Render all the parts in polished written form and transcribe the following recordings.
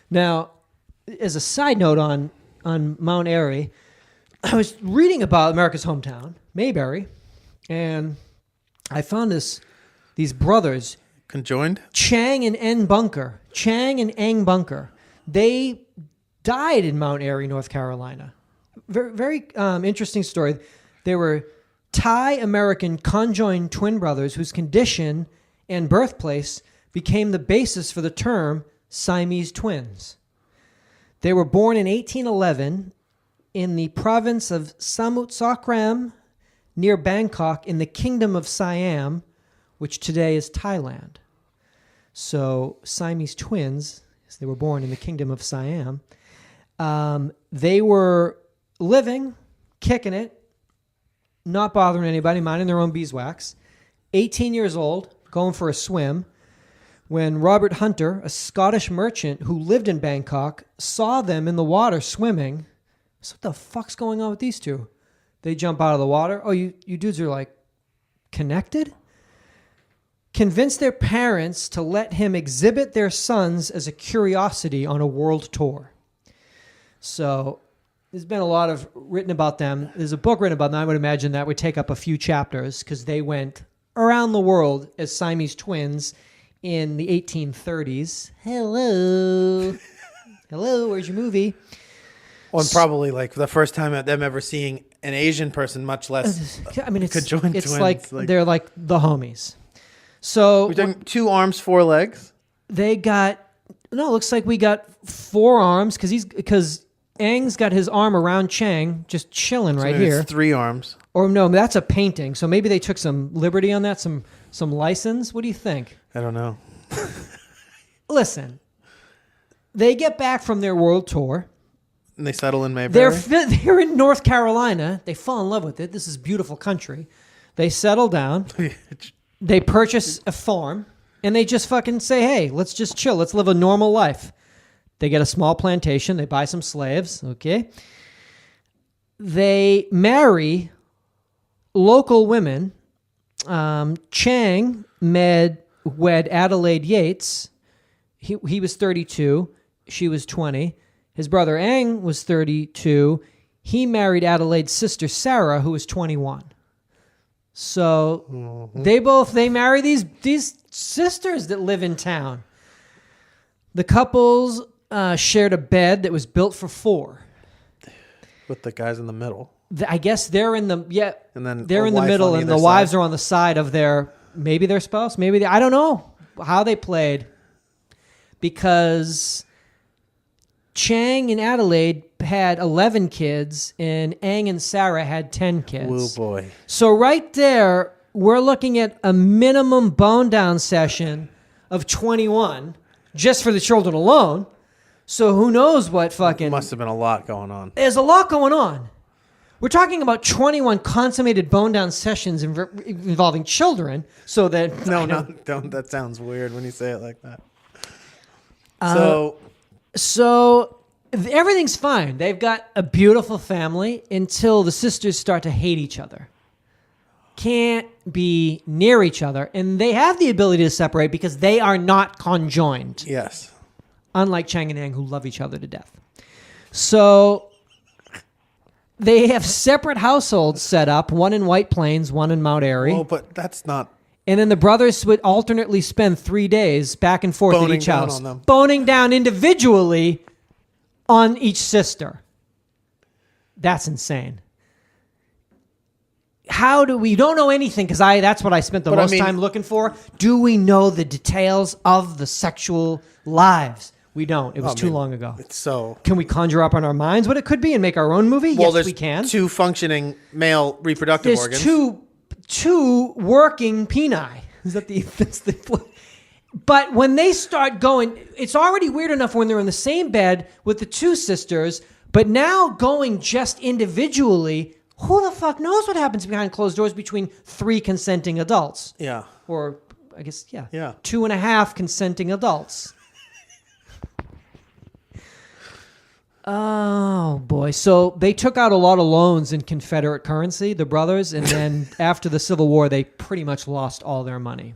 Now, as a side note on Mount Airy, I was reading about America's hometown, Mayberry, and I found these brothers Conjoined? Chang and Eng Bunker. Chang and Eng Bunker. They died in Mount Airy, North Carolina. Very, very interesting story. They were Thai-American conjoined twin brothers whose condition and birthplace became the basis for the term Siamese twins. They were born in 1811 in the province of Samut Sakram near Bangkok in the Kingdom of Siam, which today is Thailand. So Siamese twins, they were born in the Kingdom of Siam. They were living, kicking it, not bothering anybody, minding their own beeswax. 18 years old, going for a swim, when Robert Hunter, a Scottish merchant who lived in Bangkok, saw them in the water swimming. So what the fuck's going on with these two? They jump out of the water. Oh, you dudes are like connected? Convinced their parents to let him exhibit their sons as a curiosity on a world tour. So there's been a lot of written about them. There's a book written about them. I would imagine that would take up a few chapters because they went around the world as Siamese twins in the 1830s. Hello. Hello, where's your movie? Well, and probably like the first time at them ever seeing an Asian person, much less I mean, it's twins. like they're like the homies. So we're doing 2 arms, 4 legs. They got it looks like we got 4 arms because Eng's got his arm around Chang, just chilling right here. It's 3 arms. Or no, that's a painting. So maybe they took some liberty on that, some license. What do you think? I don't know. Listen, they get back from their world tour. And they settle in Mayberry. They're in North Carolina. They fall in love with it. This is beautiful country. They settle down. They purchase a farm. And they just fucking say, hey, let's just chill. Let's live a normal life. They get a small plantation. They buy some slaves. Okay. They marry local women. Chang wed Adelaide Yates. He was 32. She was 20. His brother Eng was 32. He married Adelaide's sister Sarah, who was 21. So they marry these sisters that live in town. The couples shared a bed that was built for 4. With the guys in the middle. I guess they're in the and then they're in the middle, and the wives are on the side of their spouse, I don't know how they played, because Chang and Adelaide had 11 kids, and Eng and Sarah had 10 kids. Oh boy! So right there, we're looking at a minimum bone down session of 21 just for the children alone. So who knows what fucking... Must have been a lot going on. There's a lot going on. We're talking about 21 consummated bone down sessions involving children, so that... Don't. That sounds weird when you say it like that. So everything's fine. They've got a beautiful family until the sisters start to hate each other. Can't be near each other. And they have the ability to separate because they are not conjoined. Yes. Unlike Chang and Eng, who love each other to death. So they have separate households set up, one in White Plains, one in Mount Airy. Well, but that's not... And then the brothers would alternately spend 3 days back and forth at each house, boning down individually on each sister. That's insane. How do we don't know anything, because that's what I spent the most time looking for. Do we know the details of the sexual lives? We don't. It was too long ago. Can we conjure up on our minds what it could be and make our own movie? Yes, we can. 2 functioning male reproductive organs. Two working peni. But when they start going, it's already weird enough when they're in the same bed with the 2 sisters, but now going just individually, who the fuck knows what happens behind closed doors between 3 consenting adults? Yeah. Or, I guess, yeah. 2.5 consenting adults. Oh, boy. So they took out a lot of loans in Confederate currency, the brothers, and then after the Civil War, they pretty much lost all their money.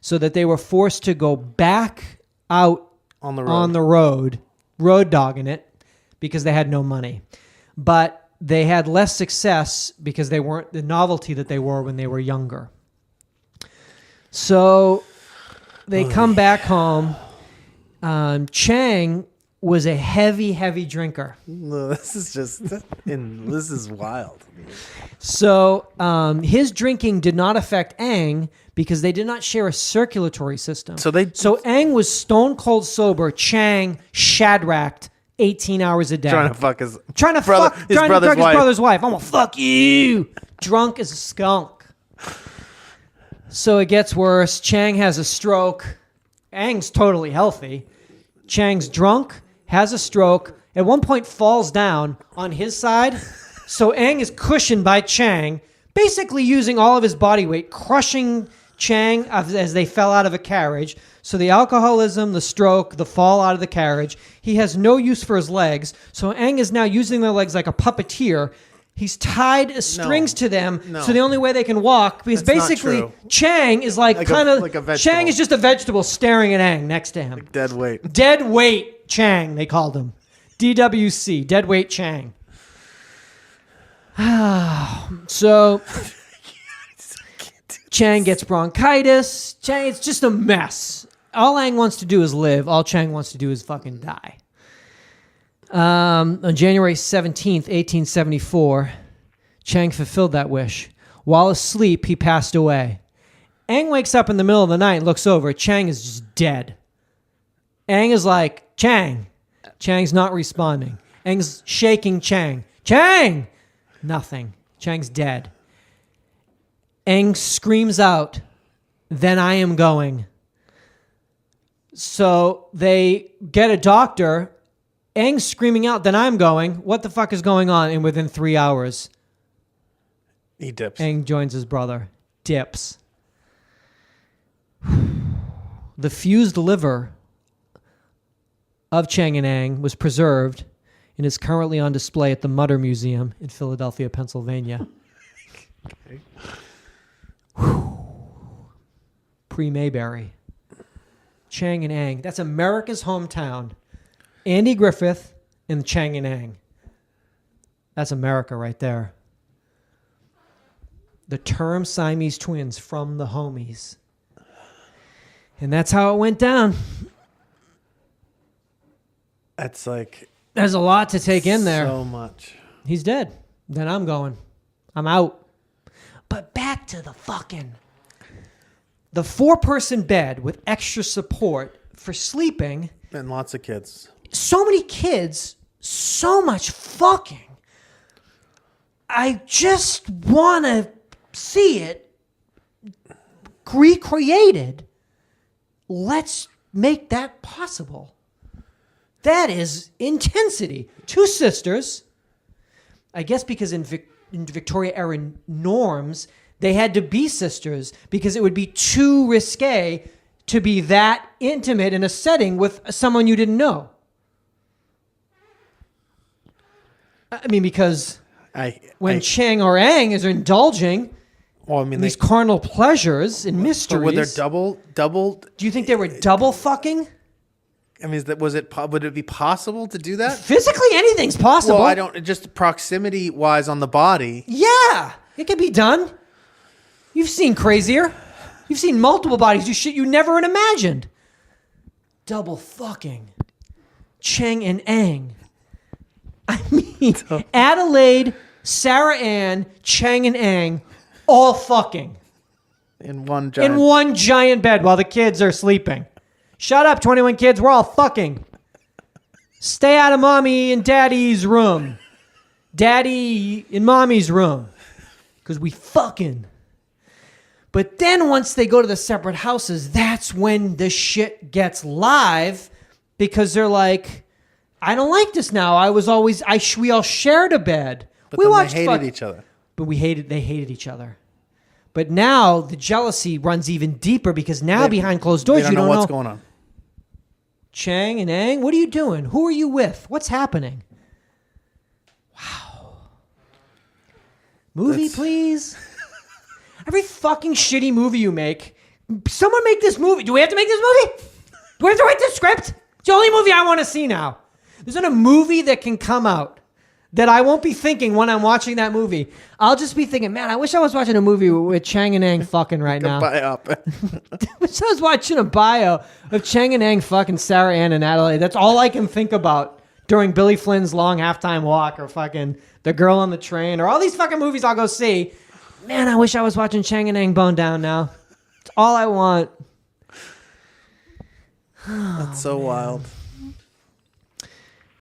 So that they were forced to go back out on the road road dogging it because they had no money. But they had less success because they weren't the novelty that they were when they were younger. So they come back home. Chang was a heavy drinker. No, this is wild. So his drinking did not affect Eng because they did not share a circulatory system. So Eng was stone cold sober. Chang shadracked 18 hours a day. Trying to fuck his brother's wife. I'm gonna fuck you. Drunk as a skunk. So it gets worse. Chang has a stroke. Eng's totally healthy. Chang's drunk, has a stroke, at one point falls down on his side. So Eng is cushioned by Chang, basically using all of his body weight, crushing Chang as they fell out of a carriage. So the alcoholism, the stroke, the fall out of the carriage, he has no use for his legs. So Eng is now using their legs like a puppeteer. He's tied strings to them, so the only way they can walk, because That's basically Chang is like a vegetable. Chang is just a vegetable staring at Eng next to him. Like dead weight. Dead weight Chang, they called him. DWC, dead weight Chang. So Chang gets bronchitis. Chang, it's just a mess. All Eng wants to do is live. All Chang wants to do is fucking die. On January 17th, 1874, Chang fulfilled that wish. While asleep, he passed away. Eng wakes up in the middle of the night and looks over. Chang is just dead. Eng is like, Chang. Chang's not responding. Eng's shaking Chang. Chang! Nothing. Chang's dead. Eng screams out, then I am going. So they get a doctor. Eng's screaming out, then I'm going. What the fuck is going on? And within 3 hours, he dips. Eng joins his brother. Dips. The fused liver of Chang and Eng was preserved and is currently on display at the Mutter Museum in Philadelphia, Pennsylvania. Okay. Pre-Mayberry. Chang and Eng. That's America's hometown. Andy Griffith and Chang and Eng. That's America right there. The term Siamese twins from the homies. And that's how it went down. That's like... There's a lot to take in there. So much. He's dead. Then I'm going. I'm out. But back to the fucking... The 4-person bed with extra support for sleeping. And lots of kids. So many kids, so much fucking. I just want to see it recreated. Let's make that possible. That is intensity. 2 sisters. I guess because in Victoria era norms, they had to be sisters because it would be too risque to be that intimate in a setting with someone you didn't know. I mean, because when Chang or Eng is indulging these carnal pleasures and mysteries. But were there double? Do you think they were double fucking? I mean, would it be possible to do that? Physically, anything's possible. Well, just proximity wise on the body. Yeah, it can be done. You've seen crazier. You've seen multiple bodies do shit you never had imagined. Double fucking. Chang and Eng. I mean, Adelaide, Sarah Ann, Chang and Eng, all fucking. In one giant bed while the kids are sleeping. Shut up, 21 kids. We're all fucking. Stay out of mommy and daddy's room. Daddy in mommy's room. Because we fucking. But then once they go to the separate houses, that's when the shit gets live. Because they're like, I don't like this now. We all shared a bed. But we they hated each other. But they hated each other. But now the jealousy runs even deeper because now behind closed doors, you don't know what's going on. Chang and Eng, what are you doing? Who are you with? What's happening? Wow. Movie, please. Every fucking shitty movie you make, someone make this movie. Do we have to make this movie? Do we have to write this script? It's the only movie I want to see now. There's not a movie that can come out that I won't be thinking when I'm watching that movie. I'll just be thinking, man, I wish I was watching a movie with Chang and Eng fucking right now. I wish I was watching a bio of Chang and Eng fucking Sarah Ann and Adelaide. That's all I can think about during Billy Flynn's long halftime walk or fucking The Girl on the Train or all these fucking movies I'll go see. Man, I wish I was watching Chang and Eng Bone Down now. It's all I want. That's so wild.